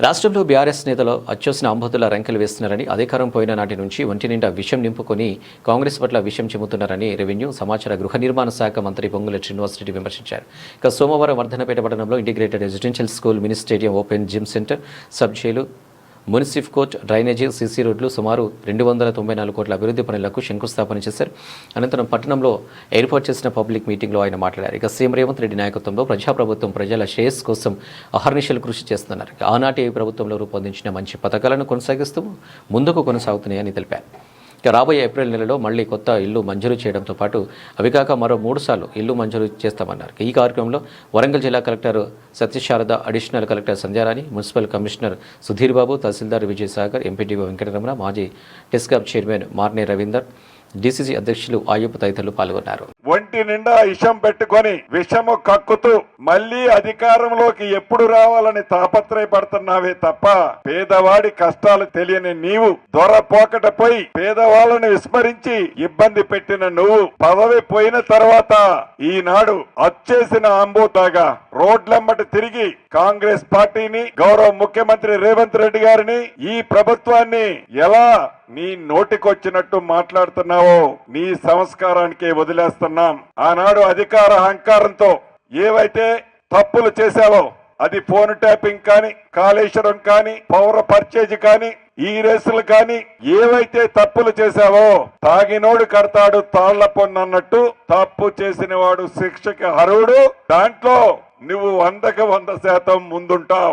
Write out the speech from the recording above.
రాష్ట్రంలో బీఆర్ఎస్ నేతలు అచ్చోసిన అంబతుల రంకెలు వేస్తున్నారని, అధికారం పోయిన నాటి నుంచి ఒంటి నిండా విషం నింపుకొని కాంగ్రెస్ పట్ల విషం చెబుతున్నారని రెవెన్యూ, సమాచార, గృహ నిర్మాణ శాఖ మంత్రి పొంగులేటి శ్రీనివాసరెడ్డి విమర్శించారు. ఇక సోమవారం వర్ధన్నపేట పట్టణంలో integrated residential school, mini stadium, open gym centre, sub jail, munsif court, drainage, CC రోడ్లు సుమారు 294 కోట్ల అభివృద్ధి పనులకు శంకుస్థాపన చేశారు. అనంతరం పట్టణంలో ఏర్పాటు చేసిన పబ్లిక్ మీటింగ్లో ఆయన మాట్లాడారు. ఇక సీఎం రేవంత్ రెడ్డి నాయకత్వంలో ప్రజాప్రభుత్వం ప్రజల శ్రేయస్సు కోసం అహర్నిశలు కృషి చేస్తున్నారు. ఆనాటి ప్రభుత్వంలో రూపొందించిన మంచి పథకాలను కొనసాగిస్తూ ముందుకు కొనసాగుతున్నాయని తెలిపారు. ఇక రాబోయే ఏప్రిల్ నెలలో మళ్లీ కొత్త ఇల్లు మంజూరు చేయడంతో పాటు అవి కాక మరో 3 సార్లు ఇల్లు మంజూరు చేస్తామన్నారు. ఈ కార్యక్రమంలో వరంగల్ జిల్లా collector Satyasharada, additional collector Sandhyarani, municipal commissioner Sudheer Babu, tahsildar Vijayasagar, MPDO Venkataramana, మాజీ టెస్కాప్ చైర్మన్ మార్నే రవీందర్, డీసీసీ అధ్యక్షులు అయ్యప్ప తదితరులు పాల్గొన్నారు. ఒంటి నిండా విషం పెట్టుకొని విషము కక్కుతూ మళ్లీ అధికారంలోకి ఎప్పుడు రావాలని తాపత్రయపడుతున్నావే తప్ప పేదవాడి కష్టాలు తెలియని నీవు దొరపోకటపోయి పేదవాళ్ళని విస్మరించి ఇబ్బంది పెట్టిన నువ్వు పదవి పోయిన తర్వాత ఈనాడు అచ్చేసిన అంబోతాగా రోడ్లమ్మట తిరిగి కాంగ్రెస్ పార్టీని, గౌరవ ముఖ్యమంత్రి రేవంత్ రెడ్డి గారిని, ఈ ప్రభుత్వాన్ని ఎలా నీ నోటికొచ్చినట్టు మాట్లాడుతున్నావో నీ సంస్కారానికే వదిలేస్తున్నాం. ఆనాడు అధికార అహంకారంతో ఏవైతే తప్పులు చేశావో, అది ఫోన్ ట్యాపింగ్ కానీ, కాళేశ్వరం కానీ, పౌర పర్చేజ్ కానీ, ఈ రేసులు కానీ, ఏవైతే తప్పులు చేశావో తాగినోడు కడతాడు తాళ్ల పొన్నన్నట్టు తప్పు చేసిన వాడు శిక్షకి అర్హుడు. దాంట్లో నువ్వు 100% ముందుంటావు.